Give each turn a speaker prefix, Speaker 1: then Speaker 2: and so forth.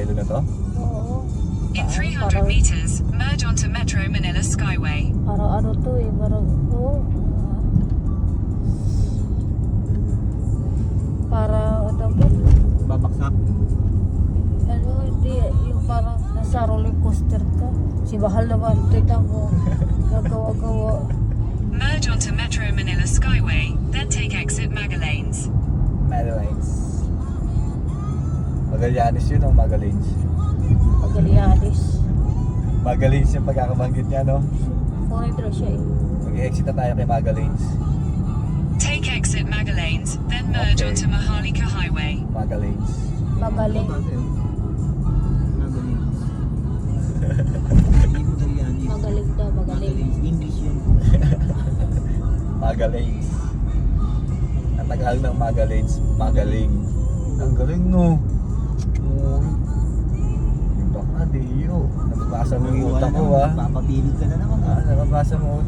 Speaker 1: yelo na to?
Speaker 2: Oo.
Speaker 3: In 300 meters, merge onto Metro Manila Skyway.
Speaker 2: Parang ano to eh, parang, oh. Para, ano ba?
Speaker 4: Babaksak.
Speaker 2: Ano, hindi, yung parang nasa roller coaster ka. Si Bahal naman, tignan mo, gagawa-gawa.
Speaker 3: Merge onto Metro Manila Skyway, then take exit Magallanes.
Speaker 1: Magallanes. Magallanes yun o Magallanes?
Speaker 2: Magalianis.
Speaker 1: Magallanes yung pagkakabanggit niya, no?
Speaker 2: Foreigner siya eh.
Speaker 1: Mag-exit na tayo kay Magallanes.
Speaker 3: Take exit Magallanes, then merge
Speaker 1: Okay.
Speaker 3: onto Maharlika Highway.
Speaker 1: Magallanes.
Speaker 2: Magaling.
Speaker 4: Magaling. Hindi Magallanes.
Speaker 2: Magaling daw, magaling.
Speaker 4: English yun.
Speaker 1: Magallanes. Ang Tagalog ng Magallanes, magaling. Ang galing, no? Oo. Yung baka, Dio. Nababasa mo yung utak ko, ah.
Speaker 4: Papabilog ka na naman.
Speaker 1: Nababasa mo